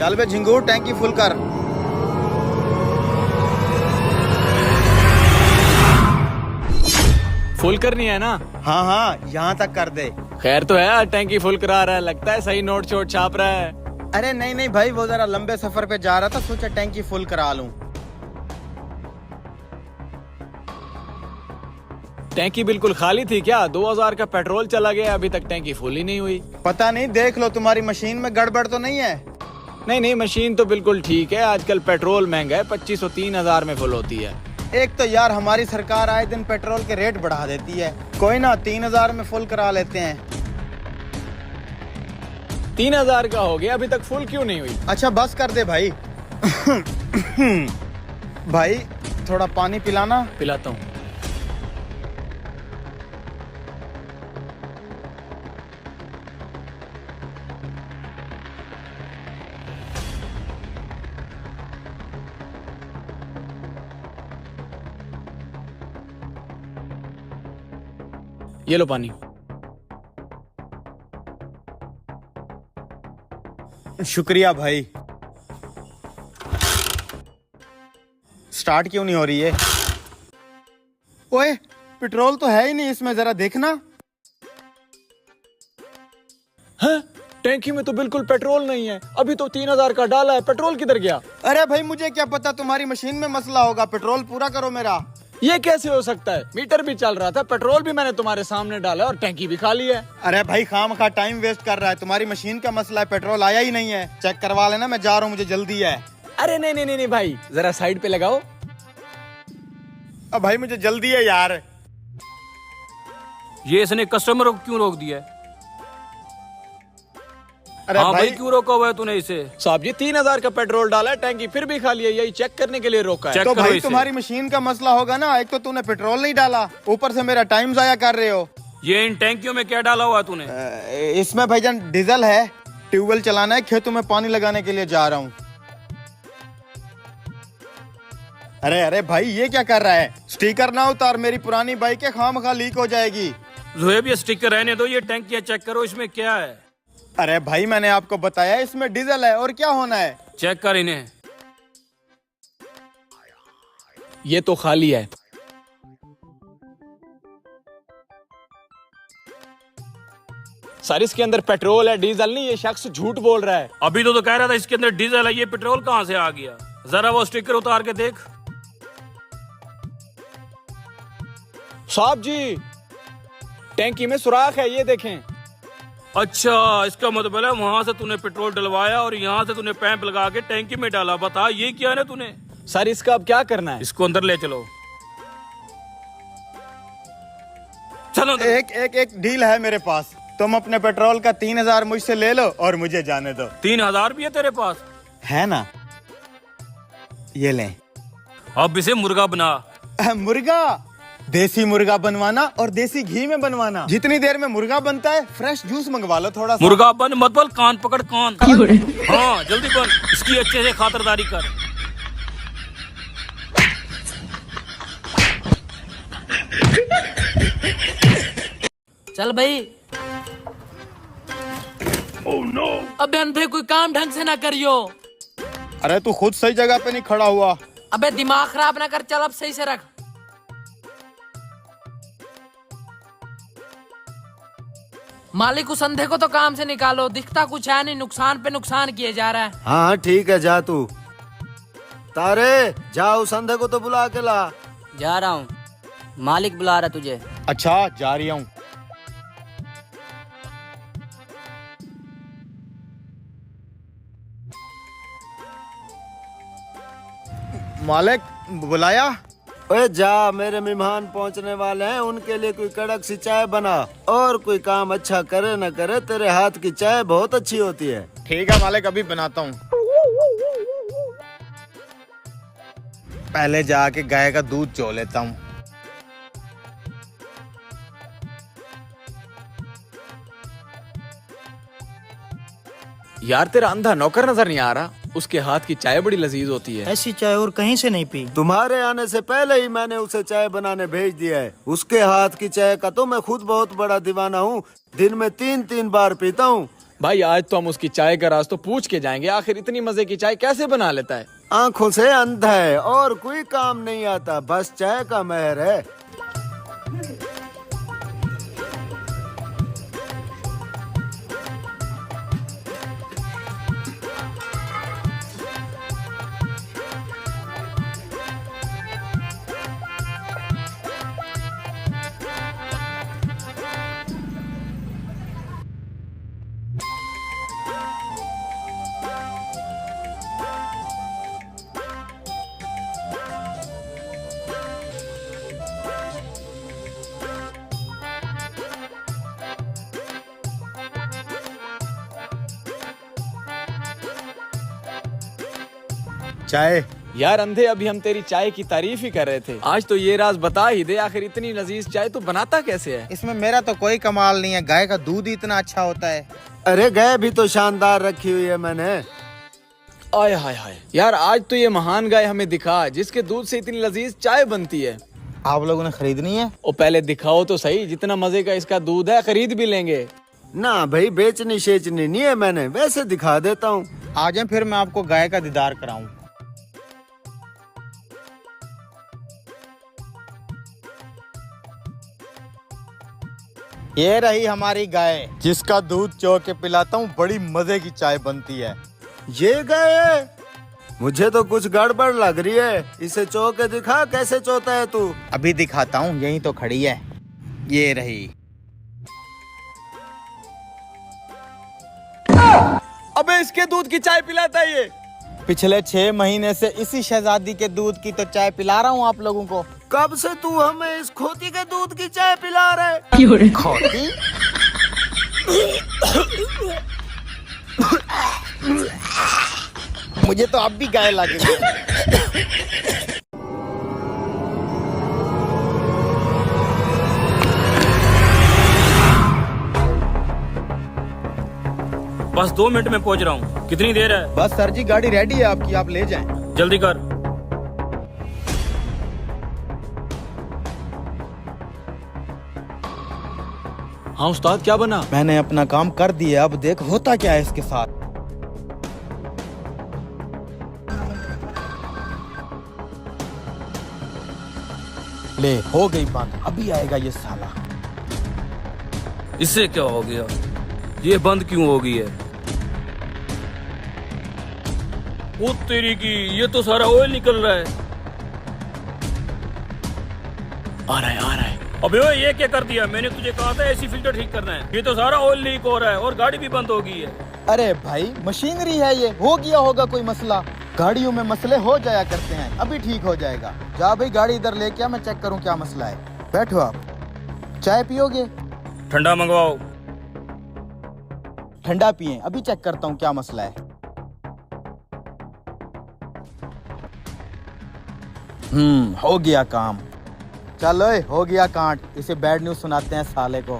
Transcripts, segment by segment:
चल बे झिंगूर, टैंकी फुल कर। फुल करनी है ना? हाँ हाँ, यहाँ तक कर दे। खैर तो है, आज टैंकी फुल करा रहा है, लगता है सही नोट शोट छाप रहा है। अरे नहीं नहीं भाई, वो जरा लंबे सफर पे जा रहा था, सोचा टैंकी फुल करा लूं। टैंकी बिल्कुल खाली थी क्या? 2000 का पेट्रोल चला गया, अभी तक टैंकी फुल ही नहीं हुई। पता नहीं, देख लो तुम्हारी मशीन में गड़बड़ तो नहीं है। नहीं नहीं, मशीन तो बिल्कुल ठीक है। आजकल पेट्रोल महंगा है, 2500 3000 में फुल होती है। एक तो यार हमारी सरकार आए दिन पेट्रोल के रेट बढ़ा देती है। कोई ना, 3000 में फुल करा लेते हैं। 3000 का हो गया, अभी तक फुल क्यों नहीं हुई? अच्छा बस कर दे भाई। भाई थोड़ा पानी पिलाना। पिलाता हूँ। ये लो पानी। शुक्रिया भाई। स्टार्ट क्यों नहीं हो रही है? ओए, पेट्रोल तो है ही नहीं इसमें, जरा देखना। हैं? टैंकी में तो बिल्कुल पेट्रोल नहीं है। अभी तो 3000 का डाला है, पेट्रोल किधर गया? अरे भाई मुझे क्या पता, तुम्हारी मशीन में मसला होगा। पेट्रोल पूरा करो मेरा। ये कैसे हो सकता है? मीटर भी चल रहा था, पेट्रोल भी मैंने तुम्हारे सामने डाला और टैंकी भी खाली है। अरे भाई खामखा टाइम वेस्ट कर रहा है, तुम्हारी मशीन का मसला है, पेट्रोल आया ही नहीं है। चेक करवा लेना, मैं जा रहा हूँ, मुझे जल्दी है। अरे नहीं नहीं नहीं नहीं भाई, जरा साइड पे लगाओ। अब भाई मुझे जल्दी है यार। ये इसने कस्टमर को क्यों रोक दिया है? अरे हाँ भाई भाई, क्यों रोका हुआ है तूने इसे? साहब जी, 3000 का पेट्रोल डाला है, टैंकी फिर भी खाली है, यही चेक करने के लिए रोका है। चेक तो करो भाई इसे। तुम्हारी मशीन का मसला होगा ना। एक तो तूने पेट्रोल नहीं डाला, ऊपर से मेरा टाइम जाया कर रहे हो। ये इन टैंकियों में क्या डाला हुआ है तूने? इसमें भाईजान डीजल है। ट्यूबवेल चलाना है, खेतों में पानी लगाने के लिए जा रहा हूँ। अरे अरे भाई ये क्या कर रहा है? स्टिकर ना उतार, मेरी पुरानी बाइक है, खामखा लीक हो जाएगी। जोहेब, ये स्टिकर रहने दो, ये टैंकियां चेक करो, इसमें क्या है? अरे भाई मैंने आपको बताया इसमें डीजल है, और क्या होना है? चेक कर इन्हें। ये तो खाली है। सर इसके अंदर पेट्रोल है, डीजल नहीं। ये शख्स झूठ बोल रहा है। अभी तो कह रहा था इसके अंदर डीजल है, ये पेट्रोल कहाँ से आ गया? जरा वो स्टिकर उतार के देख। साहब जी, टैंकी में सुराख है, ये देखें। अच्छा, इसका मतलब है वहां से तूने पेट्रोल डलवाया और यहाँ से तूने पैप लगा के टैंकी में डाला। बता ये क्या है तूने? सर इसका अब क्या करना है? इसको अंदर ले चलो। चलो अंदर। एक एक एक डील है मेरे पास। तुम अपने पेट्रोल का 3000 मुझसे ले लो और मुझे जाने दो। 3000 भी है तेरे पास? है ना, ये लें। अब इसे मुर्गा बना। मुर्गा? देसी मुर्गा बनवाना और देसी घी में बनवाना। जितनी देर में मुर्गा बनता है, फ्रेश जूस मंगवा लो थोड़ा सा। मुर्गा बन मत बोल, कान पकड़ कान। हाँ जल्दी बन, इसकी अच्छे से खातिरदारी कर। चल भाई। अबे अंधे, कोई काम ढंग से ना करियो। अरे तू खुद सही जगह पे नहीं खड़ा हुआ। अबे दिमाग खराब ना कर, चल अब सही से रख। मालिक, उस अंधे को तो काम से निकालो, दिखता कुछ है नहीं, नुकसान पे नुकसान किए जा रहा है। हाँ ठीक है, जा तू। तारे जा, उस अंधे को तो बुला के ला। जा रहा हूँ, मालिक बुला रहा तुझे। अच्छा जा रही हूँ। मालिक बुलाया? ओए जा, मेरे मेहमान पहुंचने वाले हैं, उनके लिए कोई कड़क सी चाय बना। और कोई काम अच्छा करे न करे, तेरे हाथ की चाय बहुत अच्छी होती है। ठीक है मालिक, अभी बनाता हूँ। पहले जाके गाय का दूध चो लेता हूँ। यार तेरा अंधा नौकर नजर नहीं आ रहा? उसके हाथ की चाय बड़ी लजीज होती है। ऐसी चाय और कहीं से नहीं पी। तुम्हारे आने से पहले ही मैंने उसे चाय बनाने भेज दिया है। उसके हाथ की चाय का तो मैं खुद बहुत बड़ा दीवाना हूँ। दिन में 3-3 बार पीता हूँ। भाई आज तो हम उसकी चाय का राज तो पूछ के जाएंगे, आखिर इतनी मजे की चाय कैसे बना लेता है। आंखों से अंधा है और कोई काम नहीं आता, बस चाय का महर है। चाय। यार अंधे, अभी हम तेरी चाय की तारीफ ही कर रहे थे, आज तो ये राज बता ही दे, आखिर इतनी लजीज चाय तो बनाता कैसे है। इसमें मेरा तो कोई कमाल नहीं है, गाय का दूध ही इतना अच्छा होता है। अरे गाय भी तो शानदार रखी हुई है मैंने। आय हाय हाय, यार आज तो ये महान गाय हमें दिखा जिसके दूध से इतनी लजीज चाय बनती है। आप लोगों ने खरीदनी है? ओ पहले दिखाओ तो सही, जितना मजे का इसका दूध है खरीद भी लेंगे। ना भाई, बेचनी शेचनी नहीं है मैंने, वैसे दिखा देता हूँ। आ जाए फिर मैं आपको गाय का दीदार कराऊं। ये रही हमारी गाय, जिसका दूध चो के पिलाता हूँ, बड़ी मजे की चाय बनती है। ये गाय है? मुझे तो कुछ गड़बड़ लग रही है, इसे चो के दिखा, कैसे चोता है तू? अभी दिखाता हूँ, यही तो खड़ी है, ये रही। अबे इसके दूध की चाय पिलाता है ये। पिछले 6 महीने से इसी शहजादी के दूध की तो चाय पिला रहा हूँ आप लोगों को। कब से तू हमें इस खोती के दूध की चाय पिला रहे? खोती? मुझे तो अब भी गाय लगे। बस 2 मिनट में पहुंच रहा हूँ। कितनी देर है? बस सर जी, गाड़ी रेडी है आपकी, आप ले जाएं। जल्दी कर। हाँ उस्ताद, क्या बना? मैंने अपना काम कर दिया, अब देख होता क्या है इसके साथ। ले, हो गई बंद, अभी आएगा ये साला। इससे क्या हो गया? ये बंद क्यों हो गई है? वो तेरी की, ये तो सारा ऑयल निकल रहा है। आ रहा है आ रहा है। अबे ओए, ये क्या कर दिया? मैंने तुझे कहा था एसी फिल्टर ठीक करना है। ये तो सारा ऑयल लीक हो रहा है और गाड़ी भी बंद हो गई है। अरे भाई, मशीनरी है ये, हो गया होगा कोई मसला। गाड़ियों में मसले हो जाया करते हैं, अभी ठीक हो जाएगा। जा भाई, गाड़ी इधर लेके आ, मैं चेक करूं क्या मसला है। बैठो आप। चाय पियोगे? ठंडा मंगवाओ। ठंडा पिए, अभी चेक करता हूँ क्या मसला है। हो गया काम। चलो हो गया कांड, इसे बैड न्यूज सुनाते हैं साले को।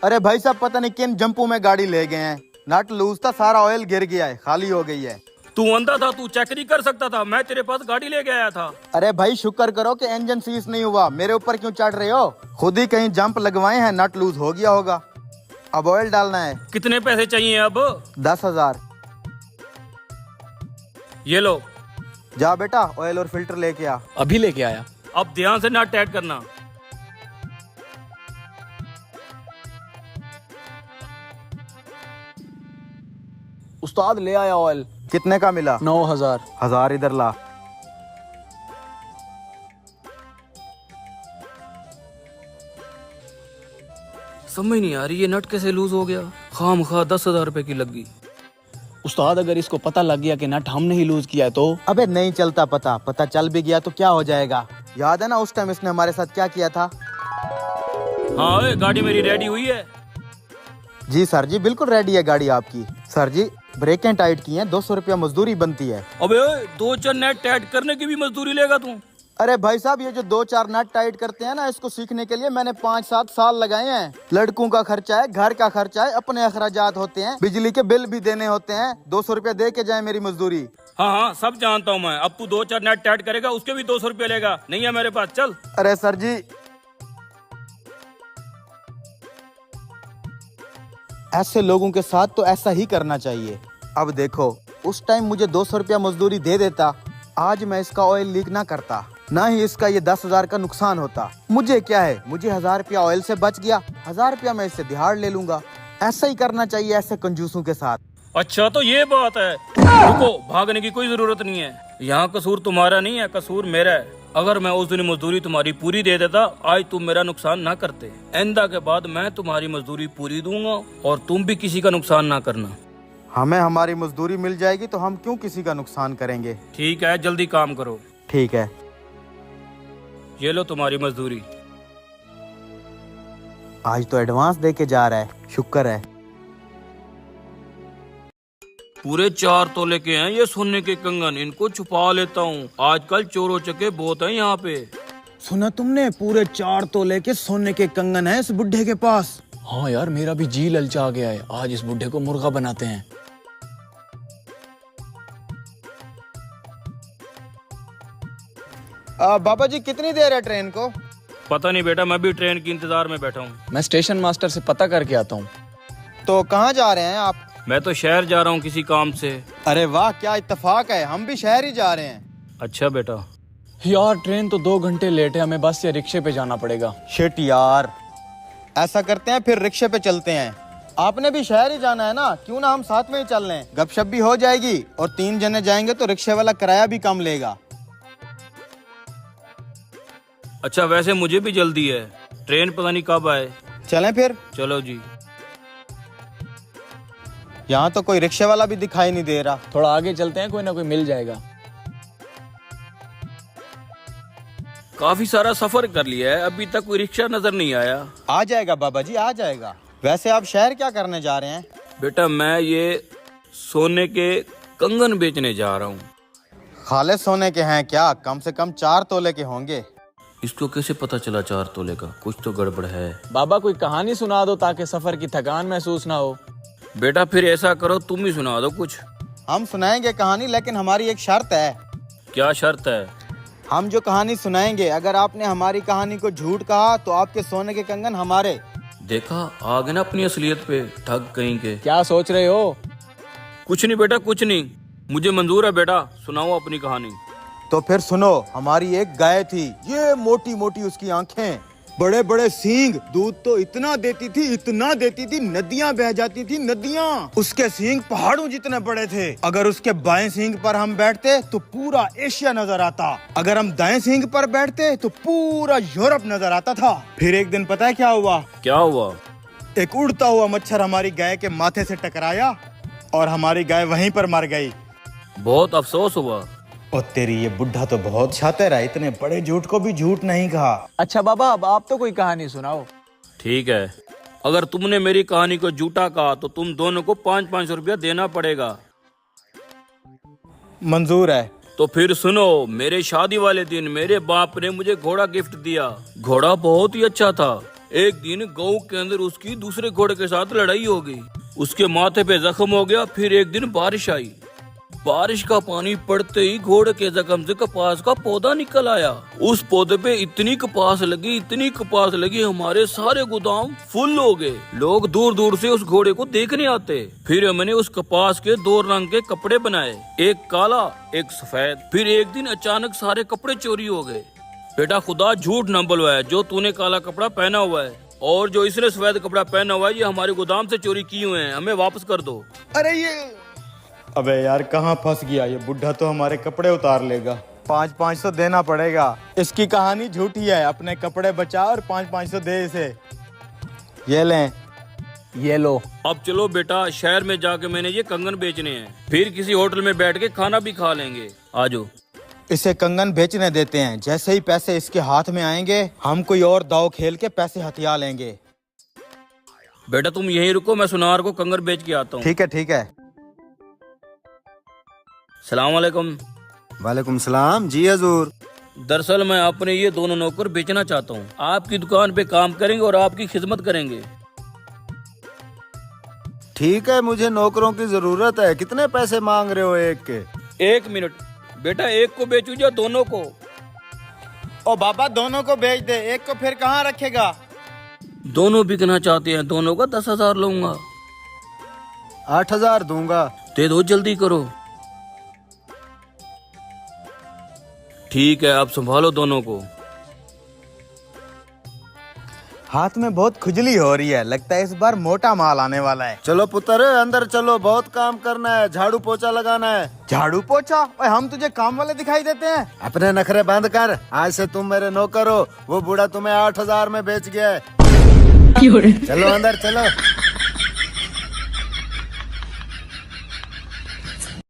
अरे भाई साहब, पता नहीं किन जंपू में गाड़ी ले गए हैं, नट लूज था, सारा ऑयल गिर गया है, खाली हो गई है। तू अंधा था, तू चेक नहीं कर सकता था? मैं तेरे पास गाड़ी लेके आया था। अरे भाई शुक्र करो कि इंजन सीज नहीं हुआ, मेरे ऊपर क्यों चढ़ रहे हो? खुद ही कहीं जंप लगवाए हैं, नट लूज हो गया होगा। अब ऑयल डालना है। कितने पैसे चाहिए अब? 10,000। ये लो। जा बेटा, ऑयल और फिल्टर लेके आ। अभी लेके आया। अब ध्यान से नट टाइट करना। उस्ताद ले आया ऑयल। कितने का मिला? 9,000। 1000 इधर ला। समझ नहीं आ रही, ये नट कैसे लूज हो गया? खामखा 10,000 रुपए की लग गई। उस्ताद अगर इसको पता लग गया कि नट हमने ही लूज किया तो? अबे नहीं चलता, पता चल भी गया तो क्या हो जाएगा? याद है ना उस टाइम इसने हमारे साथ क्या किया था? हाँ ओए, गाड़ी मेरी रेडी हुई है। जी सर जी, बिल्कुल रेडी है गाड़ी आपकी। सर जी, ब्रेकें टाइट की हैं, 200 रुपया मजदूरी बनती है। अबे ओए, 2-4 नट टाइट करने की भी मजदूरी लेगा तू? अरे भाई साहब, ये जो 2-4 नट टाइट करते हैं ना, इसको सीखने के लिए मैंने 5-7 साल लगाए हैं। लड़कों का खर्चा है, घर का खर्चा है, अपने अखराजात होते हैं, बिजली के बिल भी देने होते हैं। 200 रुपया दे के जाए मेरी मजदूरी। हाँ, सब जानता हूँ मैं। अब तू 2-4 नट टाइट करेगा, उसके भी 200 रुपया लेगा। नहीं है मेरे पास, चल। अरे सर जी, ऐसे लोगों के साथ तो ऐसा ही करना चाहिए। अब देखो, उस टाइम मुझे 200 रुपया मजदूरी दे देता, आज मैं इसका ऑयल लीक ना करता, ना ही इसका ये 10,000 का नुकसान होता। मुझे क्या है, मुझे 1,000 रुपया ऑयल से बच गया, 1,000 रुपया मैं इससे दिहाड़ ले लूंगा। ऐसा ही करना चाहिए ऐसे कंजूसों के साथ। अच्छा तो ये बात है। रुको, भागने की कोई जरूरत नहीं है। यहाँ कसूर तुम्हारा नहीं है, कसूर मेरा है। अगर मैं उस दिन मजदूरी तुम्हारी पूरी दे देता, आज तुम मेरा नुकसान ना करते। आइंदा के बाद मैं तुम्हारी मजदूरी पूरी दूंगा और तुम भी किसी का नुकसान ना करना। हमें हमारी मजदूरी मिल जाएगी तो हम क्यों किसी का नुकसान करेंगे। ठीक है, जल्दी काम करो। ठीक है, ये लो तुम्हारी मजदूरी। आज तो एडवांस दे के जा रहा है, शुक्र है। पूरे 4 तोले के हैं ये सोने के कंगन, इनको छुपा लेता हूँ। आजकल चोरों चके बहुत हैं यहाँ पे। सुना तुमने, पूरे 4 तोले के सोने के कंगन है इस बुढ़े के पास। हाँ यार, मेरा भी जी ललचा गया है। आज इस बुढ़े को मुर्गा बनाते हैं। बाबा जी कितनी देर है ट्रेन को। पता नहीं बेटा, मैं भी ट्रेन के इंतजार में बैठा हूँ। मैं स्टेशन मास्टर से पता करके आता हूँ। तो कहाँ जा रहे हैं आप। मैं तो शहर जा रहा हूँ किसी काम से। अरे वाह, क्या इत्तेफाक है, हम भी शहर ही जा रहे हैं। अच्छा बेटा। यार ट्रेन तो 2 घंटे लेट है, हमें बस या रिक्शे पे जाना पड़ेगा। शिट यार, ऐसा करते हैं फिर रिक्शे पे चलते हैं। आपने भी शहर ही जाना है ना, क्यों ना हम साथ में ही चल लें, गपशप भी हो जाएगी और 3 जने जाएंगे तो रिक्शे वाला किराया भी कम लेगा। अच्छा वैसे मुझे भी जल्दी है, ट्रेन पता नहीं कब आए। चलें फिर। चलो जी। यहाँ तो कोई रिक्शे वाला भी दिखाई नहीं दे रहा। थोड़ा आगे चलते हैं, कोई ना कोई मिल जाएगा। काफी सारा सफर कर लिया है, अभी तक कोई रिक्शा नजर नहीं आया। आ जाएगा बाबा जी, आ जाएगा। वैसे आप शहर क्या करने जा रहे हैं। बेटा मैं ये सोने के कंगन बेचने जा रहा हूँ। खाले सोने के हैं क्या, कम से कम 4 तोले के होंगे। इसको कैसे पता चला 4 तोले का, कुछ तो गड़बड़ है। बाबा कोई कहानी सुना दो ताकि सफर की थकान महसूस ना हो। बेटा फिर ऐसा करो, तुम ही सुना दो कुछ। हम सुनाएंगे कहानी, लेकिन हमारी एक शर्त है। क्या शर्त है। हम जो कहानी सुनाएंगे, अगर आपने हमारी कहानी को झूठ कहा तो आपके सोने के कंगन हमारे। देखा, आ गए ना अपनी असलियत पे, ठग कहीं के। क्या सोच रहे हो। कुछ नहीं बेटा, कुछ नहीं, मुझे मंजूर है। बेटा सुनाओ अपनी कहानी। तो फिर सुनो, हमारी एक गाय थी, ये मोटी मोटी उसकी आंखें, बड़े बड़े सींग, दूध तो इतना देती थी, नदियां बह जाती थी, नदियां। उसके सींग पहाड़ों जितने बड़े थे। अगर उसके बाएं सींग पर हम बैठते तो पूरा एशिया नजर आता, अगर हम दाएं सींग पर बैठते तो पूरा यूरोप नजर आता था। फिर एक दिन पता है क्या हुआ। क्या हुआ। एक उड़ता हुआ मच्छर हमारी गाय के माथे से टकराया और हमारी गाय वहीं पर मर गई। बहुत अफसोस हुआ। और तेरी ये बुढ़ा तो बहुत शातिर है, इतने बड़े झूठ को भी झूठ नहीं कहा। अच्छा बाबा, अब आप तो कोई कहानी सुनाओ। ठीक है, अगर तुमने मेरी कहानी को झूठा कहा तो तुम दोनों को 500-500 रुपया देना पड़ेगा। मंजूर है। तो फिर सुनो, मेरे शादी वाले दिन मेरे बाप ने मुझे घोड़ा गिफ्ट दिया। घोड़ा बहुत ही अच्छा था। एक दिन गांव के अंदर उसकी दूसरे घोड़े के साथ लड़ाई हो गई, उसके माथे पे जख्म हो गया। फिर एक दिन बारिश आई, बारिश का पानी पड़ते ही घोड़े के जख्म से कपास का पौधा निकल आया। उस पौधे पे इतनी कपास लगी, हमारे सारे गोदाम फुल हो गए। लोग दूर दूर से उस घोड़े को देखने आते। फिर हमने उस कपास के 2 रंग के कपड़े बनाए, एक काला एक सफेद। फिर एक दिन अचानक सारे कपड़े चोरी हो गए। बेटा खुदा झूठ न बुलवाए, जो तूने काला कपड़ा पहना हुआ है और जो इसने सफेद कपड़ा पहना हुआ है, ये हमारे गोदाम से चोरी किए हुए हैं, हमें वापस कर दो। अरे ये, अबे यार कहाँ फंस गया, ये बुढ़ा तो हमारे कपड़े उतार लेगा। 500-500 देना पड़ेगा। इसकी कहानी झूठी है, अपने कपड़े बचा और 500-500 दे इसे। ये लें। ये लो। अब चलो बेटा, शहर में जाके मैंने ये कंगन बेचने हैं, फिर किसी होटल में बैठ के खाना भी खा लेंगे। आजो। इसे कंगन बेचने देते हैं, जैसे ही पैसे इसके हाथ में आएंगे हम कोई और दाव खेल के पैसे हथिया लेंगे। बेटा तुम यहीं रुको, मैं सुनार को कंगन बेच के आता हूँ। ठीक है ठीक है। सलाम वालेकुम। वालेकुम सलाम जी हजूर। दरअसल मैं अपने ये दोनों नौकर बेचना चाहता हूँ, आपकी दुकान पे काम करेंगे और आपकी खिदमत करेंगे। ठीक है, मुझे नौकरों की जरूरत है। कितने पैसे मांग रहे हो एक के। 1 मिनट बेटा, एक को बेचू या दोनों को। ओ बाबा, दोनों को बेच दे, एक को फिर कहाँ रखेगा। दोनों बिकना चाहते हैं, दोनों का 10,000 लूंगा। 8,000 दूंगा। दे दो, जल्दी करो। ठीक है, आप संभालो दोनों को। हाथ में बहुत खुजली हो रही है, लगता है इस बार मोटा माल आने वाला है। चलो पुत्र अंदर चलो, बहुत काम करना है, झाड़ू पोछा लगाना है। झाड़ू पोछा? ओए, हम तुझे काम वाले दिखाई देते हैं? अपने नखरे बंद कर, आज से तुम मेरे नौकर हो। वो बूढ़ा तुम्हें 8,000 में बेच गया है। चलो अंदर चलो।